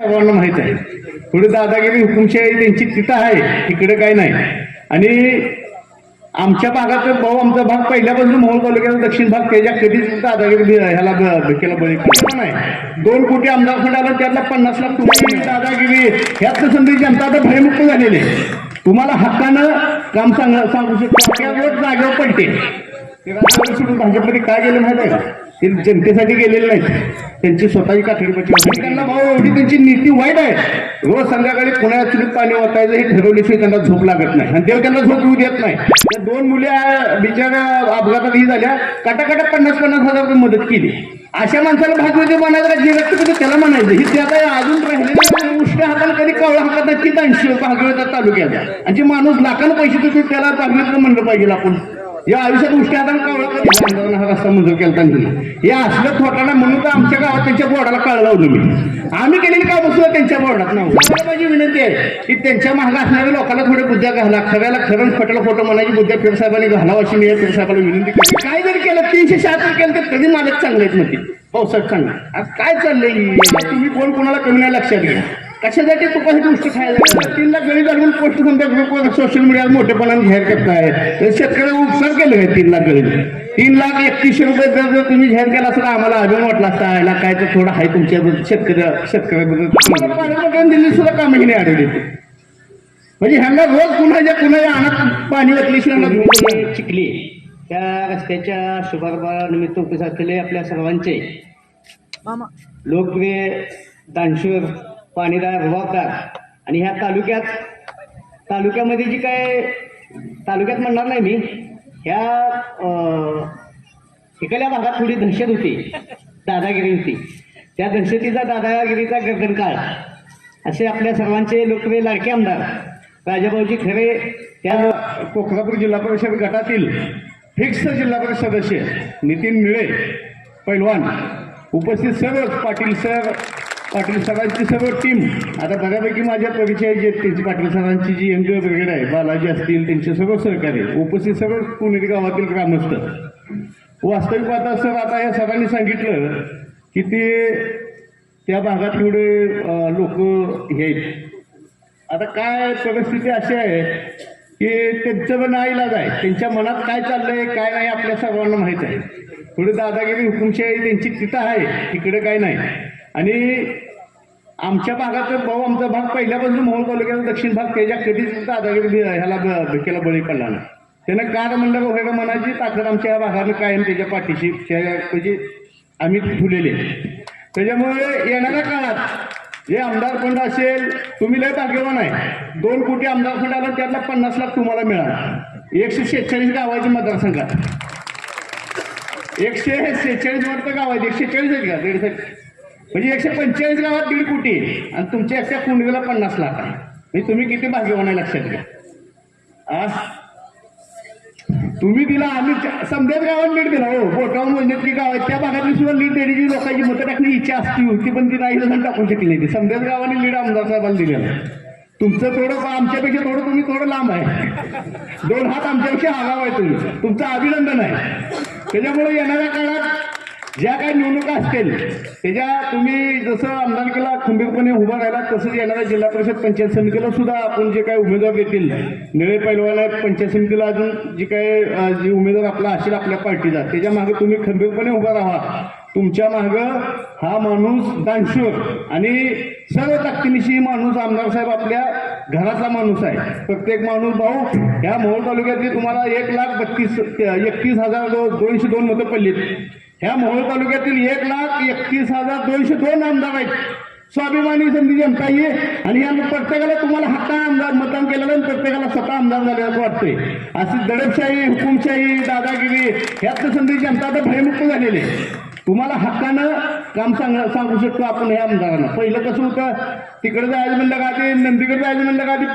सर्वांना माहित आहे. पुढे दादागिरी हुकुमशाही त्यांची तिथं आहे, इकडे काही नाही. आणि आमच्या भागात भाऊ आमचा भाग पहिल्यापासून मोहोळ तालुक्याचा दक्षिण भाग त्याच्या कधीच दादागिरी ह्याला भेकेला बळी पडला नाही. 2 कोटी आमदार फंड आला, त्यातला 50 लाख तुम्हाला दादागिरी ह्यात संधी जनता आता भयमुक्त झालेली. तुम्हाला हक्कानं काम सांगू शकतो. त्यावर जागेवर पडते ते राजकारण सोडून भाजपमध्ये काय गेले माहिती आहे का? ते जनतेसाठी गेलेले नाहीत, त्यांची स्वतःची कातडी बचाव. त्यांना भाऊ एवढी त्यांची नीती वाईट आहे. रोज संध्याकाळी पुण्यात चुलीत पाणी वाचायचं हे ठरवल्याशिवाय त्यांना झोप लागत नाही आणि देव त्यांना झोप येऊ देत नाही. त्या 2 मुली बिचारा अपघातात ही झाल्या, काटाकाटा 50-50 हजार रुपये मदत केली. अशा माणसाला भाजपचे म्हणायचं जे व्यक्त कधी त्याला म्हणायचं ही ते आता अजून राहिलेले उष्ट्या हाताला कधी कवळा हातात नक्की 80 भागवतात तालुक्याचा. आणि जे माणूस लाखानं पैसे देतो त्याला भागवत म्हणलं पाहिजे आपण. या आयुष्यात उष्ट्या हाताला कवळा कधी हा रस्ता मंजूर केला हे असलं थोटाना म्हणून तर आमच्या गावात त्यांच्या बोर्डाला काळ लावलं मी. आम्ही केलेली कामं सुद्धा त्यांच्या बोर्डात नव्हतं. माझी विनंती आहे की त्यांच्या मागे असणाऱ्या लोकांना थोडे बुद्ध्या घाला. खऱ्याला खरं खोट्याला खोटं म्हणायची बुद्ध्या पीरसाहेबांनी घालावं अशी मी पीरसाहेबाला विनंती करते. काय जरी केलं 376 केलं तर कधी मालक चांगले आहेत म्हणते पावसाळ्यात चांगलं. आज काय चाललंय तुम्ही कोण कोणाला कमी नाही लक्षात घ्या. कशासाठी तुपाची गोष्ट खायला 3 लाख गळी घालून पोस्ट कोणत्या ग्रुपवर सोशल मीडियावर मोठेपणाने जाहीर करताय. शेतकऱ्याला उपचार केलं आहे 3 लाख गळी. 3,31,00,000 रुपये जर तुम्ही जाहीर केला असं आम्हाला अभिमान वाटला असता. याला काय तर थोडं आहे तुमच्या शेतकऱ्याबद्दल दिल्ली सुद्धा कामही नाही आढळली. म्हणजे ह्यांना रोज कुणाच्या आणत पाणी वाटली चिखली त्या रस्त्याच्या शुभारंभानिमित्त उपस्थित असलेले आपल्या सर्वांचे लोकप्रिय दानशूर पाणीदार रुबाबदार आणि ह्या तालुक्यामध्ये जी काय तालुक्यात म्हणणार नाही मी, ह्या इकडल्या भागात थोडी दहशत होती, दादागिरी होती. त्या दहशतीचा दादागिरीचा गर्दनकाळ असे आपल्या सर्वांचे लोकप्रिय लाडके आमदार राजाभाऊजी खरे त्या कोल्हापूर जिल्हा परिषद गटातील फिक्स जिल्हा परिषद सदस्य नितीन मिळे पैलवान उपस्थित सर्व पाटील सरांची सर्व टीम. आता बऱ्यापैकी माझ्या परिचय जे त्यांची पाटील सरांची जी एनजीओ ब्रिगेड आहे, बालाजी असतील त्यांचे सर्व सहकारी उपस्थित सर्व पुणेरी गावातील ग्रामस्थ. वास्तविक पाहता सर आता या सरांनी सांगितलं की ते त्या भागात एवढे लोक हे आहेत. आता काय परिस्थिती अशी आहे की त्यांचं पण नाईलाज आहे. त्यांच्या मनात काय चाललंय काय नाही आपल्या सर्वांना माहीत आहे. पुढे दादागिरी हुकुमशाही त्यांची तिथं आहे, इकडे काही नाही. आणि आमच्या भागात भाऊ आमचा भाग पहिल्यापासून मोहोळ तालुक्याचा दक्षिण भाग त्याच्या कधीच दादागिरी ह्याला भेकेला बळी पडला नाही. त्यानं कार म्हणलं वगैरे मनाची ताकद आमच्या या भागाने कायम त्याच्या पाठीशी म्हणजे आम्ही ठेवलेले. त्याच्यामुळे येणाऱ्या काळात जे आमदार फंड असेल, तुम्ही लय भाग्यवान आहे. 2 कोटी आमदार फंड आला, त्यातला 50 लाख तुम्हाला मिळाला. 146 गावाची मतदारसंघात 146 वाटतं गाव आहेत. 146 आहेत का 1.5 म्हणजे 145 गावात 1.5 कोटी आणि तुमच्या एकट्या कुंडीला 50 लाख आहे. म्हणजे तुम्ही किती भाग्यवान आहे लक्षात घ्या. तुम्ही दिला, आम्ही समजाच गावात लीड दिला. हो बोटावून म्हणजे की गाव आहेत त्या भागातली सुद्धा लीड देण्याची लोकांची मतं टाकण्याची इच्छा असती होती, पण ती नाही जण टाकू शकली नाही. समजाच गावाने लीड आमदार साहेबांना दिलेलं. तुमचं थोडं आमच्यापेक्षा तुम्ही थोडं लांब आहे. 2 हात आमच्यापेक्षा आगाव आहे तुम्ही. तुमचं अभिनंदन आहे. त्याच्यामुळे येणाऱ्या काळात ज्या काही निवडणुका असतील त्याच्या तुम्ही जसं आमदारकीला खंबीरपणे उभा राहिला तसंच येणाऱ्या जिल्हा परिषद पंचायत समितीला सुद्धा आपण जे काही उमेदवार देतील, निळे पैलवान आहेत पंचायत समितीला, अजून जे उमेदवार आपला असेल आपल्या पार्टीचा, त्याच्या मागे तुम्ही खंबीरपणे उभा राहा. तुमच्या मागं हा माणूस दानशूर आणि सर्व ताकदीनिशी माणूस आमदार साहेब आपल्या घरातला माणूस आहे. प्रत्येक माणूस भाऊ ह्या मोहोळ तालुक्यातली तुम्हाला 1,31,202 मतं पडलीत. ह्या मोहोळ तालुक्यातील 1,31,202 आमदार आहेत. स्वाभिमानी संधी जनता आहे आणि या प्रत्येकाला तुम्हाला हक्का आमदार मतदान केलेलं आणि प्रत्येकाला स्वतः आमदार झाल्याचं वाटतंय. अशी दडपशाही हुकुमशाही दादागिरी ह्यात संधी जनता तर भयमुक्त झालेली आहे. तुम्हाला हक्कानं काम सांगू शकतो आपण ह्या आमदारांना. पहिलं कसं होतं, तिकडे जायचं म्हणलं का आधी नंदीकडे जायचं म्हणलं का आधी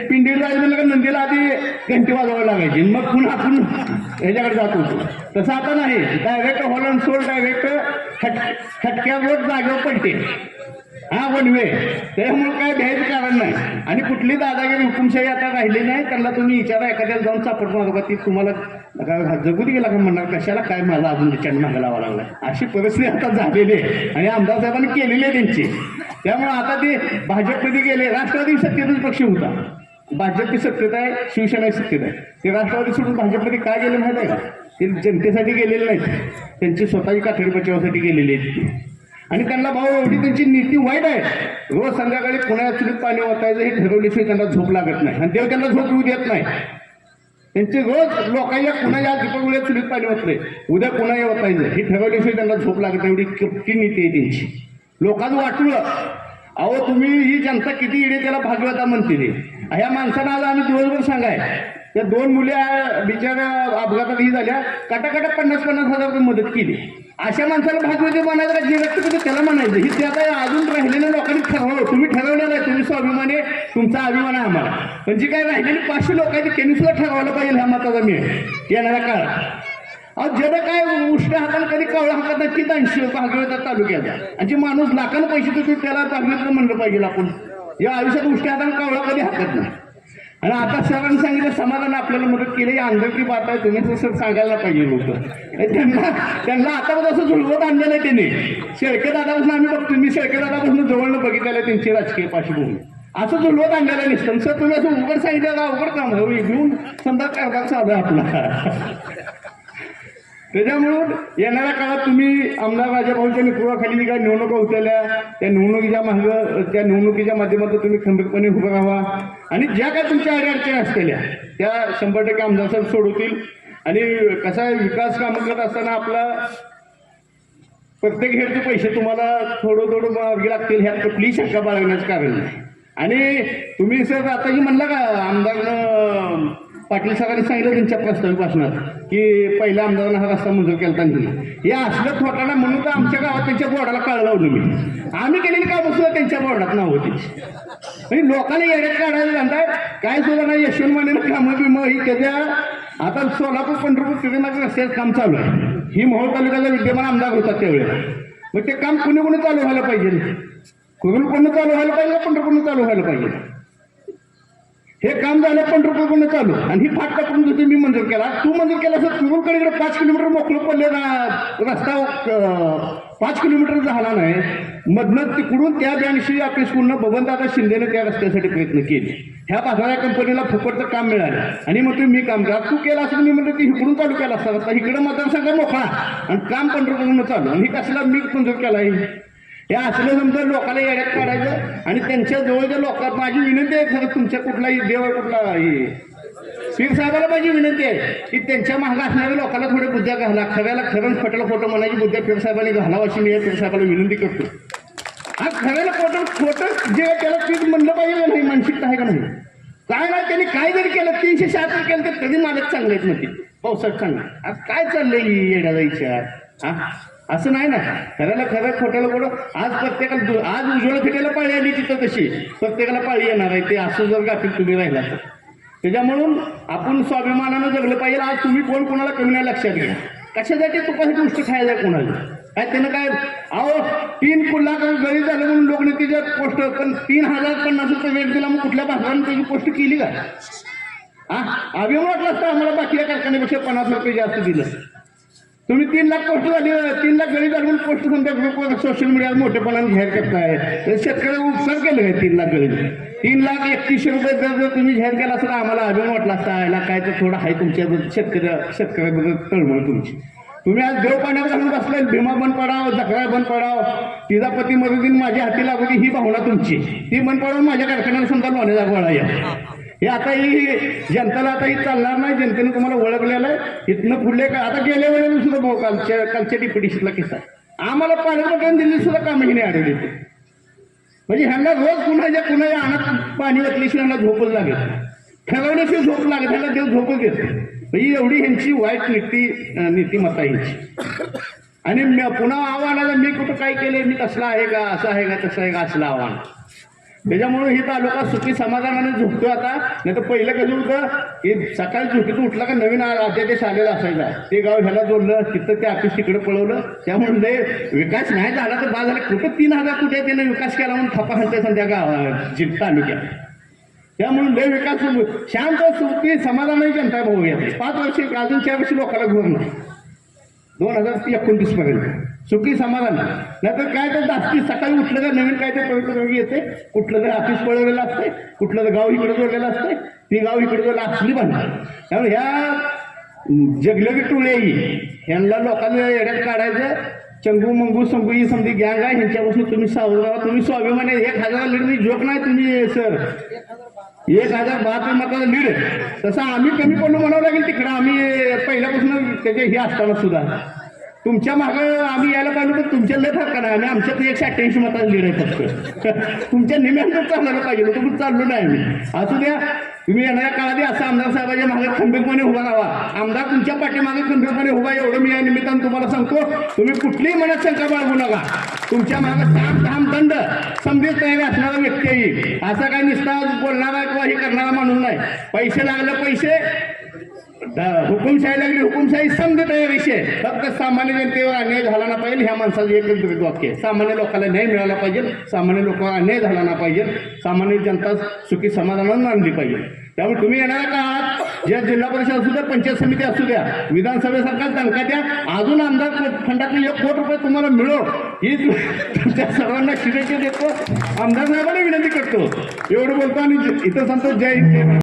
पिंडीकडे जायचं म्हणलं का नंदीला आधी घंटी वाजवायला लागायची, मग पुन्हा आपण ह्याच्याकडे जात होतो. तसं आता नाही, डायरेक्ट हॉलंड सोल डायरेक्ट खटक्यावर जागेवर पडते. हा वन वे. त्यामुळे काय भ्यायचं कारण नाही. आणि कुठली दादागिरी हुकुमशाही आता राहिली नाही. त्यांना तुम्ही विचारा, एखाद्याला जाऊन चापट मारू का ती तुम्हाला जगून गेला का म्हणणार कशाला काय मला अजून विचार मागे लावा लागला. अशी परिस्थिती आता झालेली आहे आणि आमदार साहेबांनी केलेली आहे त्यांची. त्यामुळे आता ते भाजपमध्ये गेले. राष्ट्रवादी सत्तेतच पक्ष होता, भाजपची सत्तेत आहे, शिवसेना सत्तेत आहे. ते राष्ट्रवादी सोडून भाजपमध्ये काय गेले माहिती आहे का? ते जनतेसाठी गेलेले नाहीत, त्यांची स्वतःची कातडी बचावासाठी गेलेली आहेत ते. आणि त्यांना भाऊ एवढी त्यांची नीती वाईट आहे, रोज संध्याकाळी पुण्यात चुलीत पाणी ओतायचं हे ठरवल्याशिवाय त्यांना झोप लागत नाही आणि देव त्यांना झोप येऊ देत नाही. त्यांचे रोज लोकांच्या कुणाच्या दीपक वेळेत चुलीत पाणी ओतले, उद्या कुणाही ओतायचं हे ठरवल्याशिवाय त्यांना झोप लागत नाही. एवढी कपटी नीती आहे त्यांची. लोकांचं वाटलं, अहो तुम्ही ही जनता किती इडे त्याला भागवता म्हणते ते. ह्या माणसाला आज आम्ही दिवसभर सांगाय, त्या 2 मुली बिचाऱ्या अपघातात ही झाल्या, काटाकाटा 50,000 रुपये मदत केली. अशा माणसाला भागवते म्हणायचं का? जे व्यक्त त्याला म्हणायचं. ही ते आता अजून राहिलेल्या लोकांनी ठरवलं, तुम्ही ठरवलेलं आहे, तुम्ही स्वाभिमान आहे, तुमचा अभिमान आहे आम्हाला. पण जी काही राहिलेली 500 लोक आहेत त्यांनी सुद्धा ठरवायला पाहिजे ह्या मताचा मी येणाऱ्या काळात. अहो जर काय उष्ट हाताने कधी कवळा हातात की 80 भागवतात तालुक्याचा, आणि जे माणूस लाखांना पैसे देतो त्याला भागवत म्हणलं पाहिजे आपण. या आयुष्यात उष्ट हाताने कवळा कधी हातात नाही. आणि आता सरांनी सांगितलं समाधान आपल्याला मदत केली, ही अंधकी बात आहे, तुम्ही तसं सांगायला पाहिजे लोक. त्यांना आता असं जुळवत आणलेलं आहे त्यांनी. शेळके दादापासून आम्ही बघतो, मी शेळके दादापासून जवळनं बघितलेलं आहे त्यांची राजकीय पार्श्वभूमी. असं जुळवत आणलेलं नसतं सर. तुम्ही असं उघड सांगितलं का? उघड काम आहे घेऊन समजा कारभार साधा आपला. त्याच्यामुळं येणाऱ्या काळात तुम्ही आमदार राजाभाऊच्या नेतृत्वाखाली जी काही निवडणुका उतरल्या, त्या निवडणुकीच्या मागं, त्या निवडणुकीच्या माध्यमातून तुम्ही खंबीरपणे उभं राहा आणि ज्या काही तुमच्या अडचणी असलेल्या त्या 100% आमदार साहेब सोडवतील. आणि कसा आहे, विकास कामं करत असताना आपला प्रत्येक हेरचे पैसे तुम्हाला थोडं मार्गी लागतील, ह्यात कुठलीही शंका बाळगण्याचं कारण नाही. आणि तुम्ही सर आता जी म्हणला का, आमदार पाटील सरांनी सांगितलं त्यांच्या प्रस्तावित की पहिल्या आमदारांना हा रस्ता मंजूर केला दिला. हे असलं थोटाणा म्हणून तर आमच्या गावात त्यांच्या बोर्डाला काढलं लावलं मी. आम्ही केलेली कामं सुद्धा त्यांच्या बोर्डात नाव होती. म्हणजे लोकांना येड्यात काढायला जाणताय काय सुद्धा नाही. यशवंत मानेनं कामं बिमं ही त्याच्या आता सोलापूर पंढरपूर तिथे रस्त्याचं काम चालू आहे. ही मोहोळ तालुक्याचा विद्यमान आमदार होतात त्यावेळेला. मग ते काम कुणी चालू व्हायला पाहिजे? कुरुलकडनं चालू व्हायला पाहिजे, पंढरपूरनं चालू व्हायला पाहिजे. हे काम झालं पंढरपूरकडनं चालू, आणि ही फाटका करून मी मंजूर केला. तू मंजूर केला असं कुरुलकडे 5 किलोमीटर मोकळं पडले ना, रस्ता 5 किलोमीटर झाला नाही. मधनं तिकडून त्या बँकशी ऑफिसकडून बबनदादा शिंदेने त्या रस्त्यासाठी प्रयत्न केले. ह्या बाजारा कंपनीला फुकटचं काम मिळालं आणि मग तुम्ही मी काम करा. तू केला असं मी म्हणलं की इकडून चालू केला असता रस्ता, इकडं मतदारसंघ मोकळा आणि काम पंढरपूरकडून चालू, आणि ही कसला मी मंजूर केला आहे. हे असलं समजा लोकांना येड्यात काढायचं. आणि त्यांच्या जवळच्या लोकांना माझी विनंती आहे, खरं तुमच्या कुठलाही देव कुठला पीर साहेबाला माझी विनंती आहे की त्यांच्या मागं असणाऱ्या लोकांना थोडे बुद्ध्या घाला. खऱ्याला खरं खोट्याला खोटं म्हणायची बुद्ध्या पीर साहेबांनी घालावं अशी मी पीर साहेबाला विनंती करतो. हा खऱ्याला खोटं जे त्याला पीर म्हणलं पाहिजे नाही, मानसिकता आहे का नाही? काय नाही, त्यांनी काय जरी केलं 376 केलं तर कधी मालक चांगले आहेत नव्हते, पावसाळ्यात चांगलं. आज काय चाललंय येड्याचा विचार? हा असं नाही ना. खऱ्याला खरं खोट्याला खोटं. आज प्रत्येकाला आज उज्ज्वला फिटायला पाळी आली तिथं, तशी प्रत्येकाला पाळी येणार आहे. ते असं जर गाफील तुम्ही राहिला तर. त्याच्यामुळून आपण स्वाभिमानानं जगलं पाहिजे. आज तुम्ही कोण कोणाला कमी नाही लक्षात घ्या. कशासाठी तुपाची गोष्ट खायला कोणाला काय त्यानं काय? अहो 3 लाख गरीब झालं म्हणून लोकनेतेच्या पोस्ट, पण 3,050 रुपये वेळ दिला, मग कुठल्या भागाने त्याची पोस्ट केली का? अभिमान वाटला असता आम्हाला बाकीच्या कारखान्यापेक्षा 50 रुपये जास्त दिलं. तुम्ही 3 लाख पोस्ट झाली, 3 लाख गरीब झाले म्हणून पोस्ट समजा ग्रुपवर सोशल मीडियावर मोठेपणाने जाहीर करताय. शेतकऱ्याला उपचार केलं काय? 3 लाख गरीब 3,31,00,000 रुपये जर तुम्ही जाहीर केला असता आम्हाला अभिमान वाटला असता. याला काय तर थोडं आहे तुमच्या शेतकऱ्याबद्दल तळमळ तुमची. तुम्ही आज देव पाण्यात घालून बसलाय. भीमा बंद पडाव, जखरा बंद पडाव, तिचा पती मरुदीन माझ्या हाती लागू ही भावना तुमची. ती बंद पडावून माझ्या कारखान्याला समजा लोण्याचा गोळा या. हे आता ही जनताला आता ही चालणार नाही. जनतेने तुम्हाला ओळखलेलं आहे. इथनं पुढले काय आता गेल्या वेळेला सुद्धा भाऊ कालच्या डिप्युटीशीला किस्सा आम्हाला पालकमंत्र्यांनी दिल्ली सुद्धा कामं ही नाही आढळली. म्हणजे ह्यांना रोज कुणाच्या आणत पाणी वाटल्याशिवाय ह्यांना झोपच लागेल, ठरवण्याशिवाय झोप लागेल, ह्यांना देव झोपच घेत. म्हणजे एवढी ह्यांची वाईट नीतिमत्ता ह्यांची. आणि पुन्हा आव्हानाला मी कुठं काय केलं, मी कसला आहे का, असं आहे का, तसं आहे का, असलं आव्हान. त्याच्यामुळे हे तालुका सुखी समाधानाने झोपतो आता. नाही तर पहिलं कसं होतं की सकाळी झोपेतून उठला का नवीन अध्यादेश आलेला असायचा. ते गाव ह्याला जोडलं, तिथं ते ऑफिस तिकडे पळवलं. त्यामुळे विकास नाही झाला तर बाद झाला. कुठं 3,000 कोटी त्यानं विकास केला म्हणून थप्पा हाणते सध्या गावात तालुक्यात. त्यामुळे लय विकास शांत सुखी समाधानाने जनता भाऊ येते. 5 वर्ष अजून 4 वर्ष लोकांना घेऊन 2029 पर्यंत. सुखी समाधान. नाहीतर काय तर जास्ती सकाळी उठलं का नवीन काय ते पवित्र येते, कुठलं तर ऑफिस पळवलेलं असते, कुठलं तर गाव इकडे जोडलेलं असते, ती गाव इकडे जोडलं असली बनणार. त्यामुळे ह्या जगलेली टोळी ह्यांना लोकांना येड्यात काढायचं. चंगू मंगू संगू ही समधी गँग आहे, ह्यांच्यापासून तुम्ही सावध राहा. तुम्ही स्वाभिमानी 1000 लीड मी जोक नाही तुम्ही सर, 1072 मताचा लीड. तसं आम्ही कमी पडलो म्हणावं लागेल तिकडं. आम्ही पहिल्यापासून त्याचे हे असताना सुद्धा तुमच्या मागं आम्ही यायला पाहिजे, पण तुमच्या लय फरक नाही. आणि आमच्यात 188 मताचा लीड आहे फक्त. तुमच्या निम्यानंतर चाललं पाहिजे, तुम्ही चाललो नाही आम्ही. असू द्या, तुम्ही येणाऱ्या काळात असं आमदार साहेबांच्या मागे खंबीरपणे उभा राहा. आमदार तुमच्या पाठीमागे खंबीरपणे उभा, एवढं मी या निमित्तानं तुम्हाला सांगतो. तुम्ही कुठलीही मनात शंका बाळगू नका. तुमच्या मागे साम दंड समजेच तयारी असणारा व्यक्ती आहे. असा काही निस्ता बोलणारा किंवा हे करणारा माणूस नाही. पैसे लागले पैसे, हुकुमशाही लागली हुकुमशाही, समजत आहे विषय. फक्त सामान्य जनतेवर अन्याय झाला ना पाहिजे, ह्या माणसाचं एकच वाक्य आहे. सामान्य लोकांना न्याय मिळाला पाहिजे, सामान्य लोकांना अन्याय झाला ना पाहिजे, सामान्य जनता सुखी समाधानानं मानली पाहिजे. त्यामुळे तुम्ही येणाऱ्या काळात ज्या जिल्हा परिषद असू द्या, पंचायत समिती असू द्या, विधानसभेसारखा दणका द्या. अजून आमदार फंडातून 1 कोटी रुपये तुम्हाला मिळो ही तुमच्या सर्वांना शुभेच्छा देतो. आमदार साहेबांना विनंती करतो. एवढं बोलतो आणि इथं सांगतो जय हिंद.